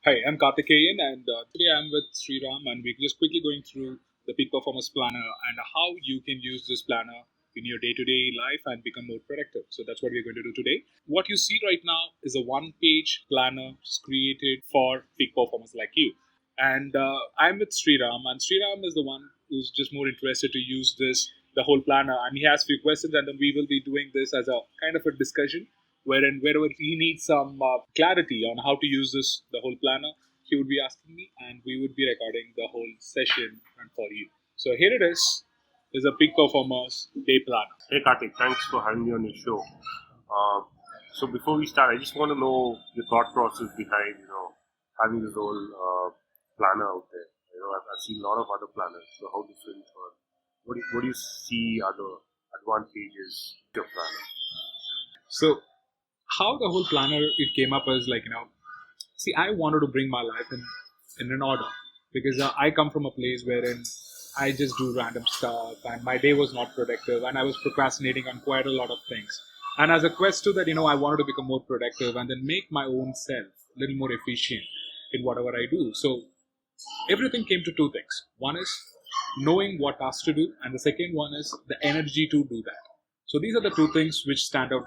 Hi, I'm Karthikeyan, and today I'm with Sriram, and we're just quickly going through the Peak Performance Planner and how you can use this planner in your day-to-day life and become more productive. So that's what we're going to do today. What you see right now is a one-page planner just created for peak performance like you. And I'm with Sriram, and Sriram is the one who's just more interested to use the whole planner, and he has a few questions, and then we will be doing this as a kind of a discussion wherein wherever he needs some clarity on how to use the whole planner, he would be asking me, and we would be recording the whole session and for you. So here it is a peak performers day planner. Hey Karthik, thanks for having me on your show. So before we start, I just want to know your thought process behind having this whole planner out there. I've seen a lot of other planners. So how different, or what do you see are the advantages of your planner? So how the whole planner it came up is like see, I wanted to bring my life in an order because I come from a place wherein I just do random stuff and my day was not productive and I was procrastinating on quite a lot of things. And as a quest to that, I wanted to become more productive and then make my own self a little more efficient in whatever I do. So everything came to two things. One is knowing what tasks to do, and the second one is the energy to do that. So these are the two things which stand out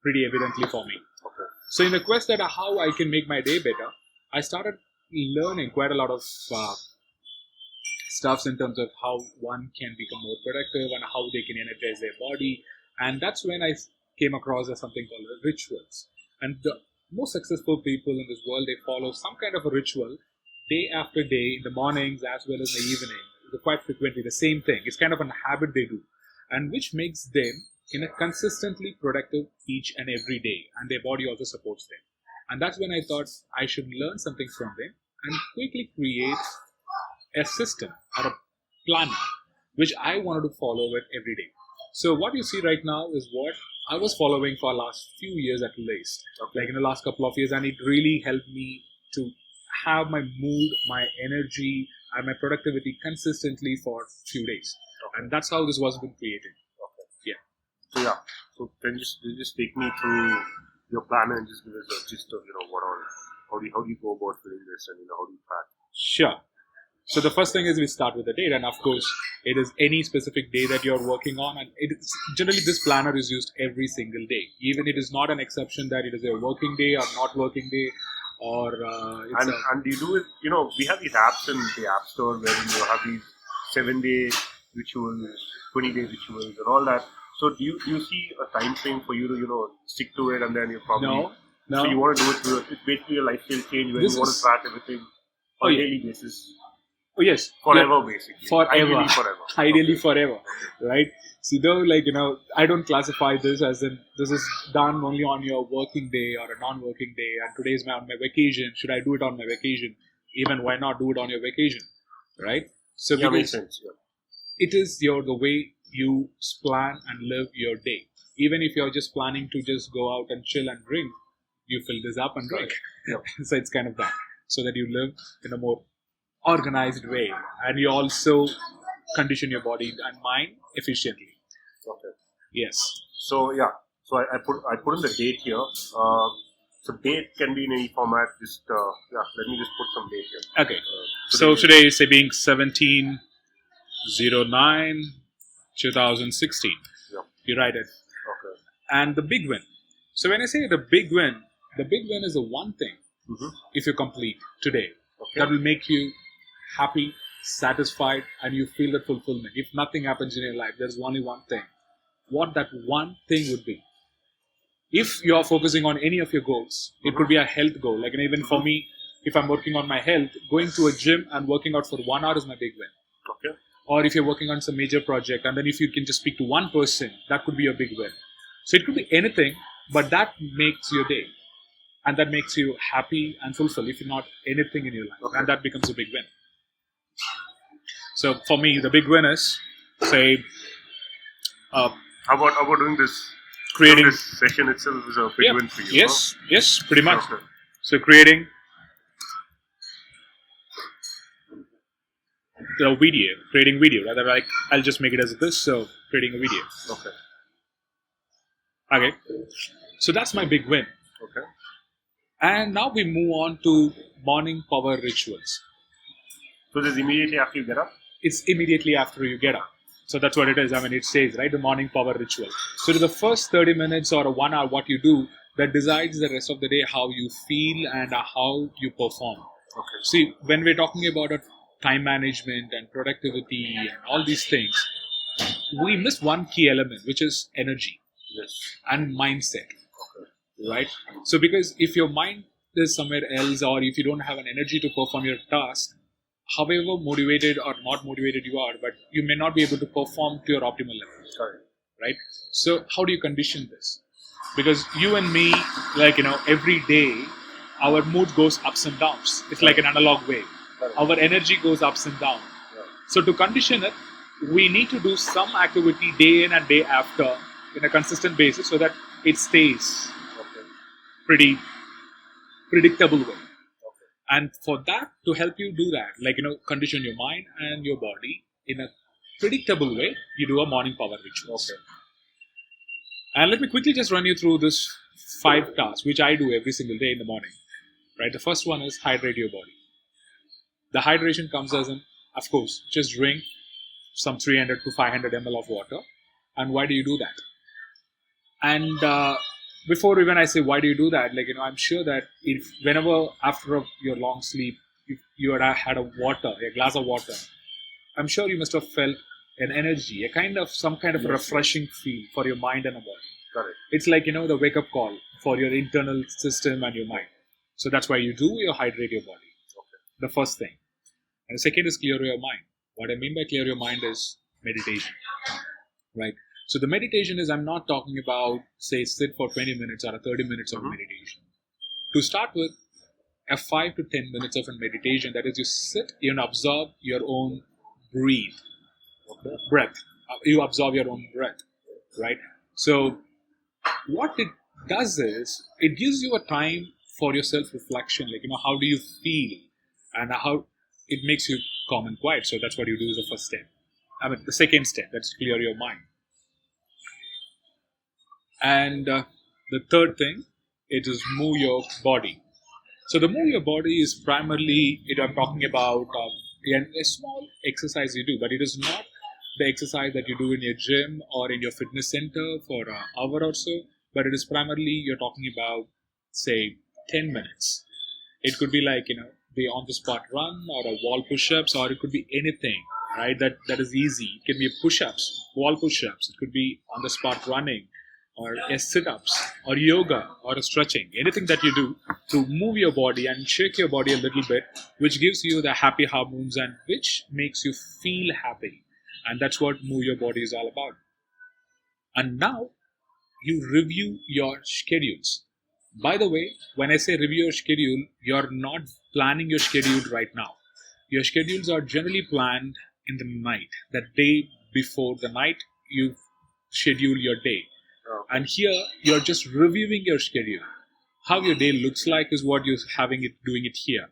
pretty evidently for me. Okay. So in the quest that how I can make my day better, I started learning quite a lot of stuffs in terms of how one can become more productive and how they can energize their body. And that's when I came across something called rituals. And the most successful people in this world, they follow some kind of a ritual day after day, in the mornings as well as in the evening. Quite frequently, the same thing. It's kind of a habit they do, and which makes them consistently productive each and every day, and their body also supports them. And that's when I thought I should learn something from them and quickly create a system or a planner which I wanted to follow it every day. So what you see right now is what I was following for last few years at least, like in the last couple of years, and it really helped me to have my mood, my energy, and my productivity consistently for a few days. And that's how this was been created. Yeah. So can you just take me through your planner and just give us a gist of what all, how do you go about filling this, and how do you track? Sure. So the first thing is we start with the date, and of course it is any specific day that you're working on, and it is generally this planner is used every single day. Even it is not an exception that it is a working day or not working day, or and you do it. We have these apps in the App Store where you have these 7-day rituals, 20-day rituals, and all that. So do you see a time frame for you to stick to it, and then you probably no. So you want to do it through it's basically a lifestyle change where you want to track everything on a daily basis. Oh yes, forever, basically. Forever. Ideally Okay. forever, right? So though, I don't classify this as in this is done only on your working day or a non-working day, and today is on my vacation. Should I do it on my vacation? Even why not do it on your vacation, right? So Yeah, makes sense. Yeah. it is the way you plan and live your day. Even if you're just planning to just go out and chill and drink, you fill this up and drink. Yep. So it's kind of that, so that you live in a more organized way, and you also condition your body and mind efficiently. Okay. Yes. So I put in the date here. So date can be in any format. Just let me just put some date here. Okay. So today is being 17/09/2016. Yeah. You write it. Okay. And the big win. So when I say the big win is the one thing. Mm-hmm. If you complete today, Okay. that will make you happy, satisfied, and you feel that fulfillment. If nothing happens in your life, there's only one thing. What that one thing would be. If you are focusing on any of your goals, it could be a health goal. Like, and even for me, if I'm working on my health, going to a gym and working out for 1 hour is my big win. Okay. Or if you're working on some major project, and then if you can just speak to one person, that could be your big win. So it could be anything, but that makes your day. And that makes you happy and fulfilled, if not anything in your life. Okay. And that becomes a big win. So for me, the big win is, say, How about doing this? creating This session itself is a big win for you. Yes, pretty much. Okay. So creating creating video, rather, like I'll just make it as this. So creating a video. Okay. So that's my big win. Okay. And now we move on to morning power rituals. So this is immediately after you get up? It's immediately after you get up. So that's what it is. I mean, it says, right, the morning power ritual. So to the first 30 minutes or 1 hour, what you do, that decides the rest of the day how you feel and how you perform. Okay. See, when we're talking about time management and productivity and all these things, we miss one key element, which is energy Yes. and mindset, Okay. right? So because if your mind is somewhere else, or if you don't have an energy to perform your task, however motivated or not motivated you are, but you may not be able to perform to your optimal level, Sorry. right? So how do you condition this? Because you and me, like, every day, our mood goes ups and downs. It's like an analog wave. Correct. Our energy goes ups and down. Yeah. So to condition it, we need to do some activity day in and day after in a consistent basis so that it stays Okay. pretty predictable way. Okay. And for that, to help you do that, like, condition your mind and your body in a predictable way, you do a morning power ritual. Okay. And let me quickly just run you through this 5 tasks, which I do every single day in the morning. Right? The first one is hydrate your body. The hydration comes as in, of course, just drink some 300 to 500 ml of water. And why do you do that? And before even I say why do you do that, like, I'm sure that if whenever after your long sleep, if you had a glass of water, I'm sure you must have felt an energy, some kind of refreshing feel for your mind and your body. Correct. It's like, the wake up call for your internal system and your mind. So that's why you hydrate your body. Okay. The first thing. And the second is clear your mind. What I mean by clear your mind is meditation. Right? So the meditation is, I'm not talking about, say, sit for 20 minutes or 30 minutes of meditation. To start with, a 5 to 10 minutes of a meditation, that is, you sit and observe your own breath. You observe your own breath, right? So what it does is, it gives you a time for your self-reflection, like, how do you feel and how it makes you calm and quiet. So that's what you do is the first step. The second step, that's clear your mind. And the third thing, it is move your body. So the move your body is primarily, I'm talking about a small exercise you do, but it is not the exercise that you do in your gym or in your fitness center for an hour or so, but it is primarily, you're talking about, say, 10 minutes. It could be like, the on-the-spot run or a wall push-ups, or it could be anything, right? That is easy. It can be push-ups, wall push-ups. It could be on-the-spot running, or sit-ups, or yoga, or stretching. Anything that you do to move your body and shake your body a little bit, which gives you the happy hormones and which makes you feel happy. And that's what move your body is all about. And now, you review your schedules. By the way, when I say review your schedule, you're not planning your schedule right now. Your schedules are generally planned in the night. The day before the night, you schedule your day. And here, you're just reviewing your schedule. How your day looks like is what you're doing it here.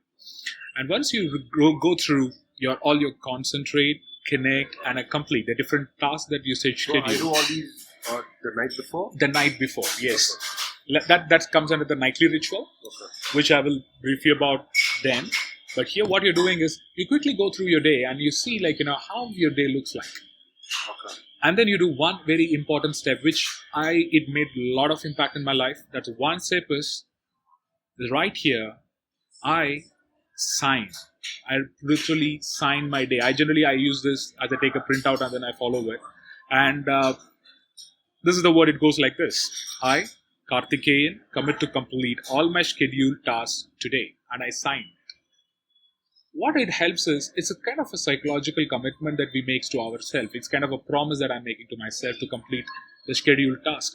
And once you go through all your concentrate, connect, and complete the different tasks that you said schedule. So I do all these the night before? The night before, yes. Okay. That comes under the nightly ritual, which I will brief you about then. But here what you're doing is, you quickly go through your day and you see, like, how your day looks like. Okay. And then you do one very important step, which it made a lot of impact in my life. That one step is, right here, I sign. I literally sign my day. I use this as I take a printout and then I follow it. And this is the word. It goes like this. I, Karthikeyan, commit to complete all my scheduled tasks today. And I sign. What it helps is, it's a kind of a psychological commitment that we make to ourselves. It's kind of a promise that I'm making to myself to complete the scheduled task.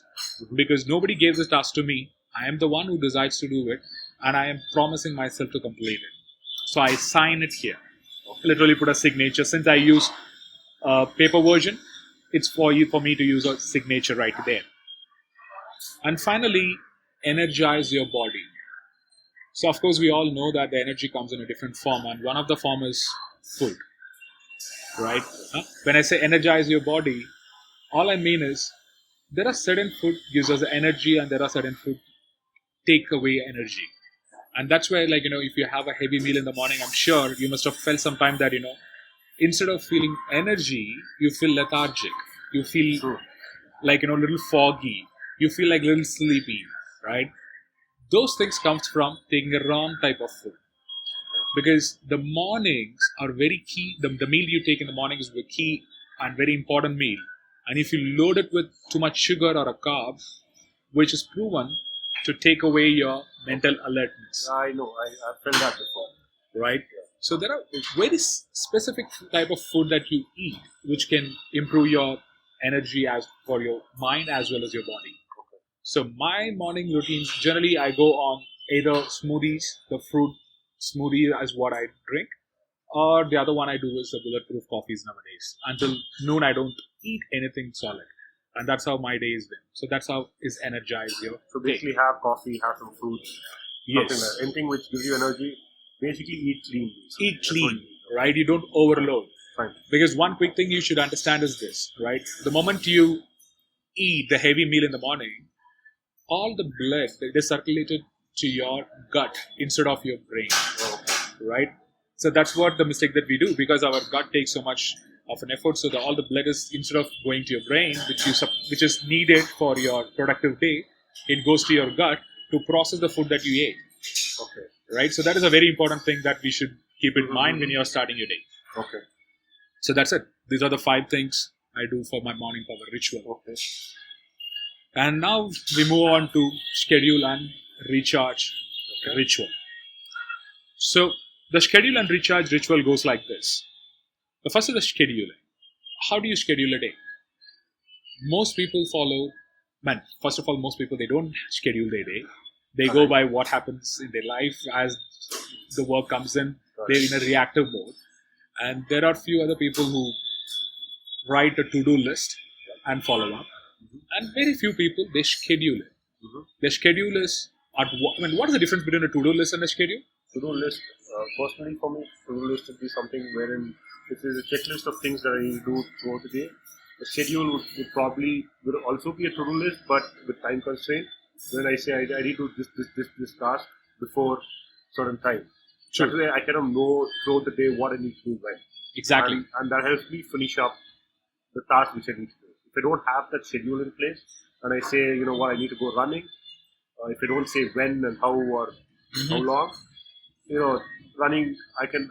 Because nobody gave this task to me. I am the one who decides to do it. And I am promising myself to complete it. So I sign it here. Literally put a signature. Since I use a paper version, it's for me to use a signature right there. And finally, energize your body. So of course we all know that the energy comes in a different form, and one of the form is food. Right? When I say energize your body, all I mean is, there are certain food gives us energy and there are certain food take away energy. And that's where, like, if you have a heavy meal in the morning, I'm sure you must have felt sometime that, instead of feeling energy, you feel lethargic. You feel True. like, a little foggy. You feel like a little sleepy, right? Those things comes from taking a wrong type of food. Because the mornings are very key. The meal you take in the morning is a key and very important meal. And if you load it with too much sugar or a carb, which is proven to take away your mental alertness, I know. I've felt that before. right? So there are very specific type of food that you eat, which can improve your energy as for your mind as well as your body. Okay. So my morning routines, generally I go on either smoothies, the fruit smoothie is what I drink, or the other one I do is the bulletproof coffees nowadays. Until noon I don't eat anything solid. And that's how my day has been. So that's how is energized your So day. basically, have coffee, have some fruits, something Yes. like anything which gives you energy. Basically, eat clean. Eat That's what clean, you eat. right? You don't overload. Fine. Because one quick thing you should understand is this, right? The moment you eat the heavy meal in the morning, all the blood that is circulated to your gut instead of your brain, right? So that's what the mistake that we do, because our gut takes so much of an effort. So all the blood is, instead of going to your brain, which is needed for your productive day, it goes to your gut to process the food that you ate, Okay. right? So that is a very important thing that we should keep in mind when you're starting your day. Okay. So that's it. These are the 5 things I do for my morning power ritual. Okay. And now we move on to schedule and recharge ritual. So the schedule and recharge ritual goes like this. The first is the scheduling. How do you schedule a day? Most people first of all, most people, they don't schedule their day. They go by what happens in their life as the work comes in. They're in a reactive mode. And there are few other people who write a to-do list and follow up. And very few people, they schedule it. Their schedule is what is the difference between a to-do list and a schedule? To-do list, personally for me, to-do list would be something wherein if there's a checklist of things that I need to do throughout the day. The schedule would also be a to-do list, but with time constraint. When I say I need to do this task before certain time. Sure. That way I kind of know throughout the day what I need to do when. Exactly. And that helps me finish up the task which I need to do. If I don't have that schedule in place, and I say, you know what, I need to go running, if I don't say when and how or how long, running, I can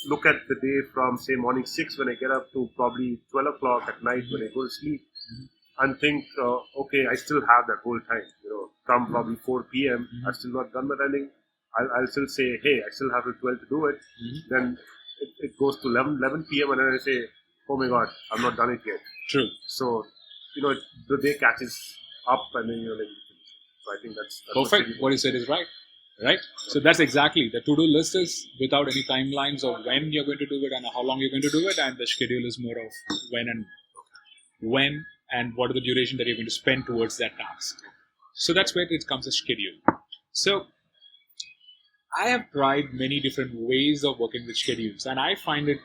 look at the day from say morning 6 when I get up to probably 12 o'clock at night when I go to sleep, and think, okay, I still have that whole time. Come probably 4 p.m. I've still not done my running. I'll still say, hey, I still have till 12 to do it. Then it goes to 11 p.m. and then I say, oh my God, I'm not done it yet. True. So, the day catches up and then you're like, so I think that's perfect. What you said is right. Right? So that's exactly, the to-do list is without any timelines of when you're going to do it and how long you're going to do it, and the schedule is more of when and what are the duration that you're going to spend towards that task. So that's where it comes a schedule. So I have tried many different ways of working with schedules, and I find it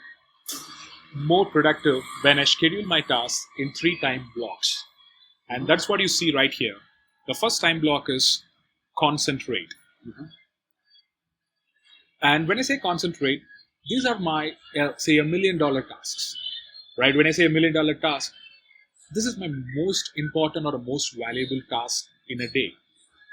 more productive when I schedule my tasks in 3 time blocks. And that's what you see right here. The first time block is concentrate. And when I say concentrate, these are my, say, $1 million tasks, right? When I say $1 million task, this is my most important or most valuable task in a day.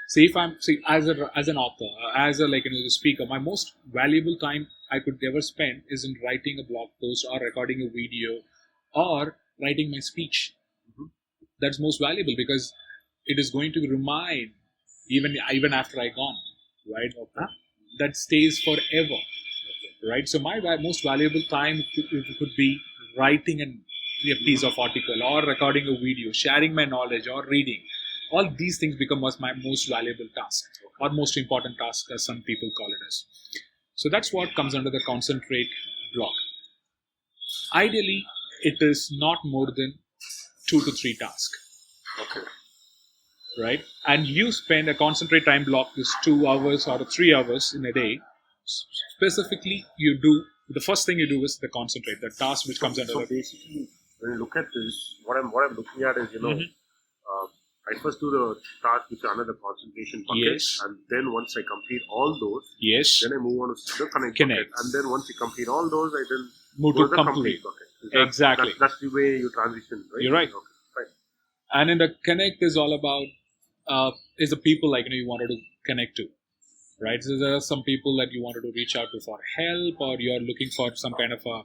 Say if I'm, as an author, as a speaker, my most valuable time I could ever spend is in writing a blog post or recording a video or writing my speech. That's most valuable because it is going to remind even after I gone, right? That stays forever, right? So my most valuable time could be writing a piece of article or recording a video, sharing my knowledge or reading. All these things become my most valuable task or most important task, as some people call it as. So that's what comes under the concentrate block. Ideally, it is not more than 2 to 3 tasks. Okay. Right? And you spend a concentrate time block is 2 hours or 3 hours in a day. Specifically, the first thing you do is the concentrate, the task which comes under. So basically, when you look at this, what I'm looking at is, I first do the task which are under the concentration bucket, Yes. and then once I complete all those, Yes. then I move on to the connect Connect. bucket, and then once you complete all those, I then Move go to to the complete. complete bucket. Is that- Exactly. That's the way you transition, right? You're right. Okay, fine. And in the connect is all about is the people you wanted to connect to, right? So there are some people that you wanted to reach out to for help, or you're looking for some kind of a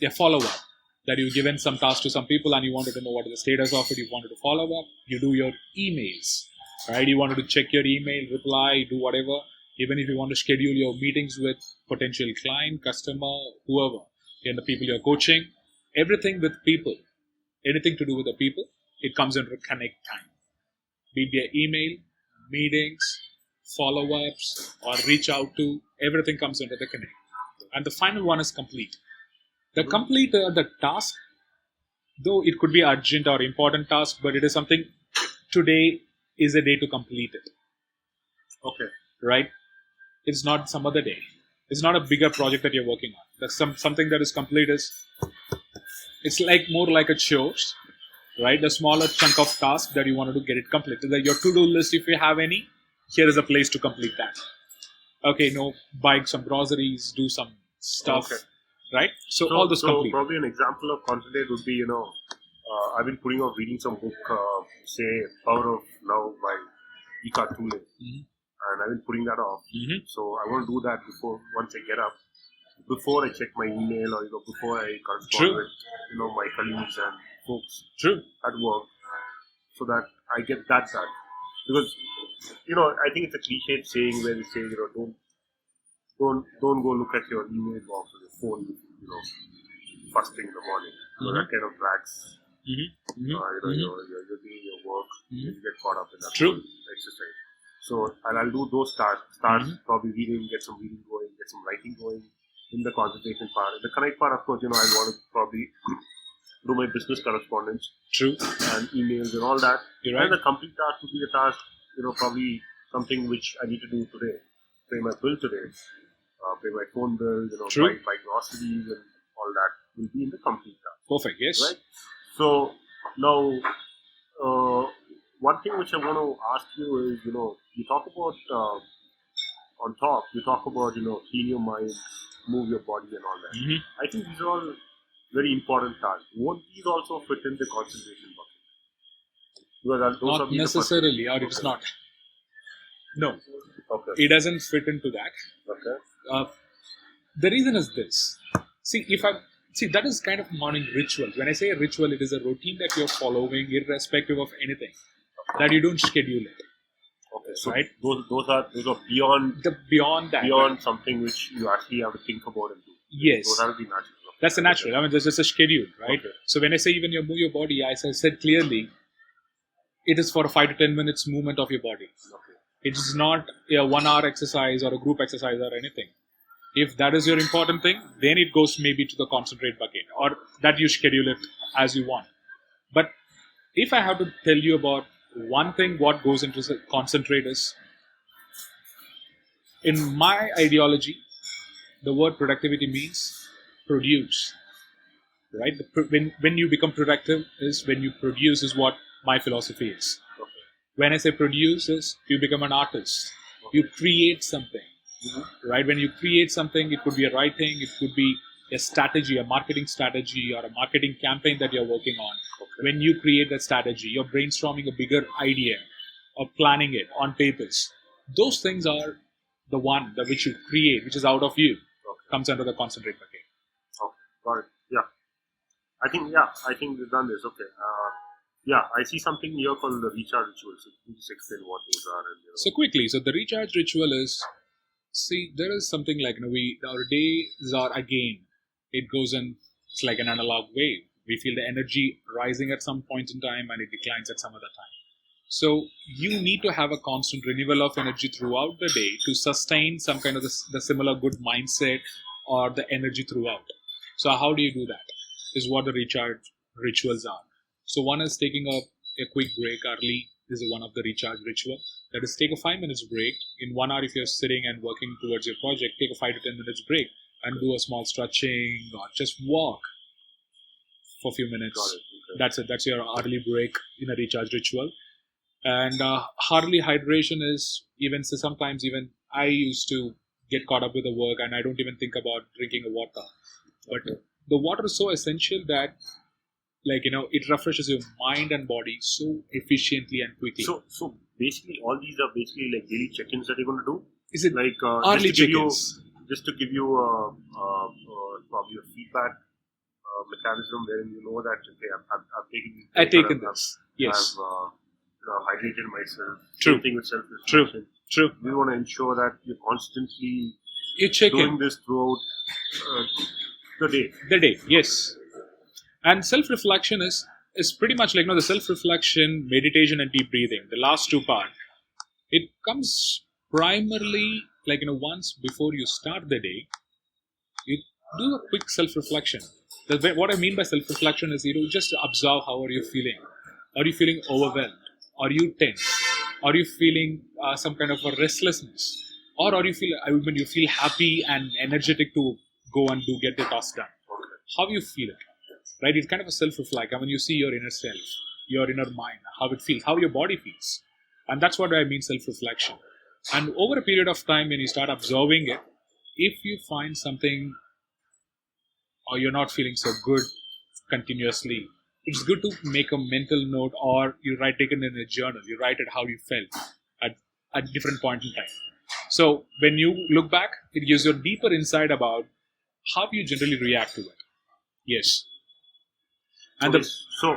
a follow up. That you've given some task to some people and you wanted to know what is the status of it. You wanted to follow up. You do your emails, right? You wanted to check your email, reply, do whatever. Even if you want to schedule your meetings with potential client, customer, whoever, and the people you're coaching, everything with people, anything to do with the people, it comes under connect time. Be it via email, meetings, follow-ups, or reach out to, everything comes under the connect. And the final one is complete. The complete, the task, though it could be urgent or important task, but it is something, today is a day to complete it, Okay. right? It's not some other day. It's not a bigger project that you're working on. That's something that is complete it's like more like a chores, right? The smaller chunk of task that you wanted to get it completed. Like your to-do list, if you have any, here is a place to complete that. Okay, buy some groceries, do some stuff, Okay. right? So all this complete. Probably an example of concentrate would be, I've been putting off reading some book, say Power of Now by Eckhart Tolle, and I've been putting that off. So I want to do that once I get up, before I check my email, or before I correspond with my colleagues and folks at work, so that I get that done. Because I think it's a cliched saying where they say don't go look at your email box or your phone first thing in the morning. That kind of drags you're doing your work, you get caught up in that exercise. So I'll do those tasks, probably reading, get some reading going, get some writing going in the concentration part. In the connect part, of course, I want to probably do my business correspondence and emails and all that. You're right. And the complete task would be the task, probably something which I need to do today. Pay my bill today, pay my phone bill, buy groceries and all that will be in the complete task. Perfect, yes. Right? So now, one thing which I want to ask you is, you talk about, on top, you talk about, clean your mind, move your body and all that. I think these are all very important tasks. Won't these also fit in the concentration bucket? Because those not necessarily, or it's not. No. Okay. It doesn't fit into that. Okay. The reason is this. See, that is kind of morning rituals. When I say a ritual, it is a routine that you're following, irrespective of anything. That you don't schedule it. Okay. So right? Those are beyond that. Beyond something which you actually have to think about and do. Yes. Those are the natural. That's the natural. I mean, there's just a schedule, right? Okay. So when I say even you move your body, as I said clearly, it is for a 5 to 10 minutes movement of your body. Okay. It is not a 1 hour exercise or a group exercise or anything. If that is your important thing, then it goes maybe to the concentrate bucket, or that you schedule it as you want. But if I have to tell you about one thing, what goes into concentrate is, in my ideology, the word productivity means produce, right? When you become productive is when you produce, is what my philosophy is. Okay. When I say produce is, you become an artist. Okay. You create something, right? When you create something, it could be a writing, it could be a strategy, a marketing strategy, or a marketing campaign that you're working on. Okay. When you create that strategy, you're brainstorming a bigger idea or planning it on papers. Those things are the one that which you create, which is out of you, comes under the concentrate bucket. Okay, got it. Yeah. I think we've done this. Okay. I see something here called the recharge ritual. So can you just explain what those are? So quickly, the recharge ritual is, there is something like, our days are again, it goes in, it's like an analog wave. We feel the energy rising at some point in time and it declines at some other time. So you need to have a constant renewal of energy throughout the day to sustain some kind of the similar good mindset or the energy throughout. So how do you do that? Is what the recharge rituals are. So one is taking a quick break early. This is one of the recharge ritual. That is, take a 5 minutes break. In 1 hour, if you're sitting and working towards your project, take a 5 to 10 minutes break and do a small stretching or just walk for a few minutes. That's it. That's your early break in a recharge ritual. And hardly hydration is even so sometimes even I used to get caught up with the work and I don't even think about drinking a water. But the water is so essential that it refreshes your mind and body so efficiently and quickly. So basically, all these are basically like daily check-ins that you're going to do. Is it Like early just to give you, check-ins? just to give you probably a feedback mechanism wherein you know that okay, I've taken these I've pills, taken I've, this. Yes. I've hydrated myself. True. Same thing with True. self-reflection. True. We want to ensure that you're constantly You check doing in this throughout the day. the day. Yes. And self-reflection is pretty much like the self-reflection, meditation, and deep breathing. The last two part, it comes primarily once before you start the day, you do a quick self-reflection. What I mean by self-reflection is just observe how are you feeling. Are you feeling overwhelmed? Are you tense? Are you feeling some kind of a restlessness? Or are you feel happy and energetic to go and get the task done? How you feel it? Right? It's kind of a self-reflect. I mean, you see your inner self, your inner mind, how it feels, how your body feels. And that's what I mean self-reflection. And over a period of time, when you start observing it, if you find something or you're not feeling so good continuously, it's good to make a mental note or take it in a journal. You write it how you felt at different point in time. So when you look back, it gives you a deeper insight about how you generally react to it. Yes. And Okay, so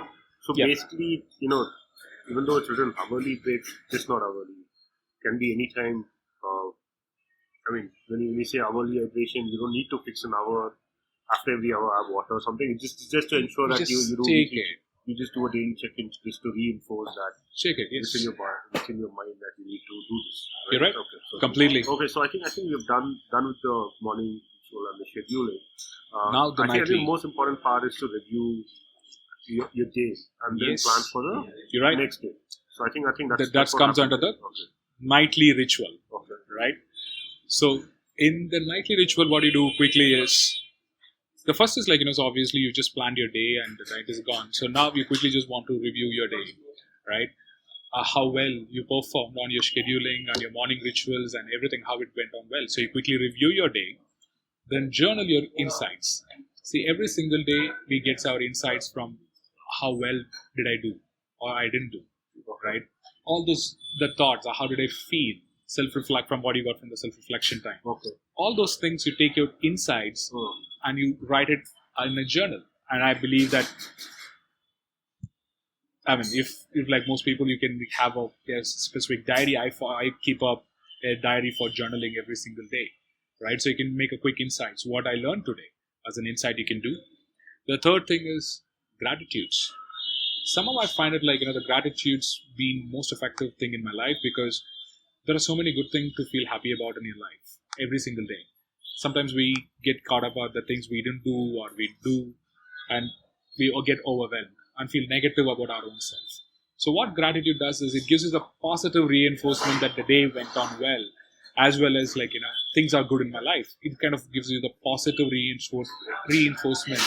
yeah. basically, even though it's written hourly breaks, just not hourly. Can be any time. When you say hourly hydration, you don't need to fix an hour. After every hour, have water or something. It's just to ensure that you do take it. You just do a daily check-in just to reinforce that. Check it. Yes. Within your mind that you need to do this. Right? You're right. Okay. So Completely. Okay. So I think we've done with the morning ritual and the scheduling. Now the I think the most important part is to review your day and then plan for the next day. So I think that comes under the nightly ritual. Okay. Right. So in the nightly ritual, what you do quickly is the first is so obviously you just planned your day and the night is gone. So now you quickly just want to review your day, right? How well you performed on your scheduling and your morning rituals and everything, how it went on well. So you quickly review your day, then journal your insights. See, every single day we get our insights from how well did I do or I didn't do, right? All those, the thoughts, how did I feel? Self-reflect from what you got from the self-reflection time. Okay. All those things, you take your insights and you write it in a journal. And I believe that, if like most people, you can have a specific diary. I keep up a diary for journaling every single day, right? So you can make a quick insights. What I learned today as an insight you can do. The third thing is gratitudes. Somehow I find it the gratitudes being most effective thing in my life because there are so many good things to feel happy about in your life every single day. Sometimes we get caught up about the things we didn't do or we do, and we get overwhelmed and feel negative about our own self. So what gratitude does is it gives us a positive reinforcement that the day went on as well as things are good in my life. It kind of gives you the positive reinforcement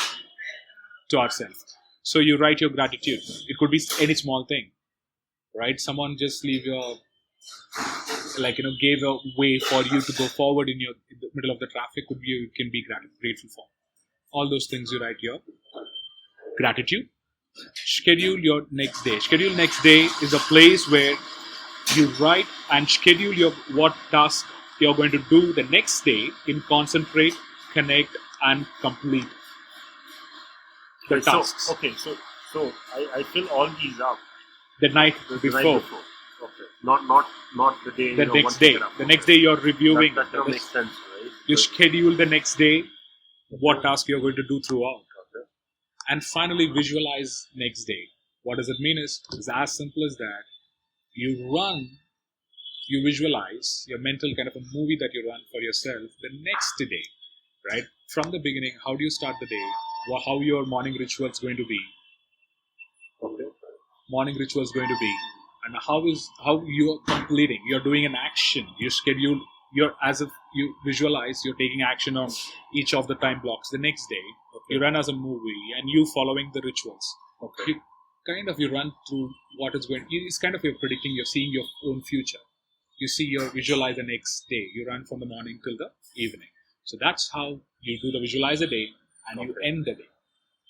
to ourselves. So you write your gratitude. It could be any small thing, right? Someone just leave your gave a way for you to go forward in the middle of the traffic, you can be grateful for. All those things you write your gratitude. Schedule your next day. Schedule next day is a place where you write and schedule what task you're going to do the next day in concentrate, connect, and complete the tasks. So I fill all these up the night before. Okay. Not the day. The next day. The next day you're reviewing. That makes sense, right? You schedule the next day what task you're going to do throughout. Okay. And finally visualize next day. What does it mean is it's as simple as that. You visualize your mental kind of a movie that you run for yourself the next day, right? From the beginning, how do you start the day? How your morning ritual is going to be. Okay. Morning ritual is going to be. And how you are completing. You're doing an action. You schedule. You're as if you visualize. You're taking action on each of the time blocks. The next day, you run as a movie, and you following the rituals. Okay. You run through what is going. It's kind of you're predicting. You're seeing your own future. You visualize the next day. You run from the morning till the evening. So that's how you do the visualize a day and you Okay. end the day.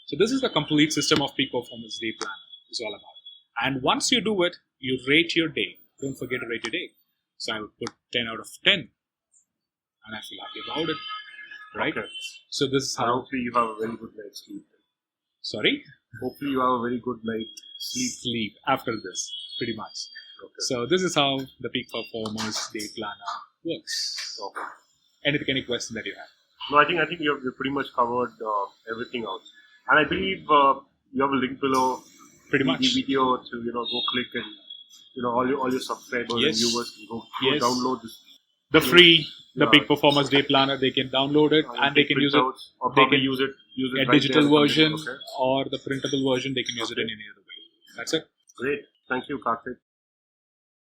So this is the complete system of peak performance day planner is all about. And once you do it, you rate your day. Don't forget to rate your day. So I would put 10 out of 10, and I feel happy about it, right? Okay. So this is And how. hopefully you have a very good night's sleep. Sorry, Hopefully you have a very good night sleep. sleep after this, pretty much. Okay. So this is how the peak performance day planner works. Okay. Any question that you have? No, I think you've pretty much covered everything out. And I believe you have a link below Pretty the much. video to go click and all your subscribers and Yes. viewers can go Yes. download this. The free, the Yeah. peak performance day planner. They can download it and they take can use it. printouts, or They probably can use it a right digital there. version Okay. or the printable version. They can use it in any other way. That's it. Great. Thank you, Karthik.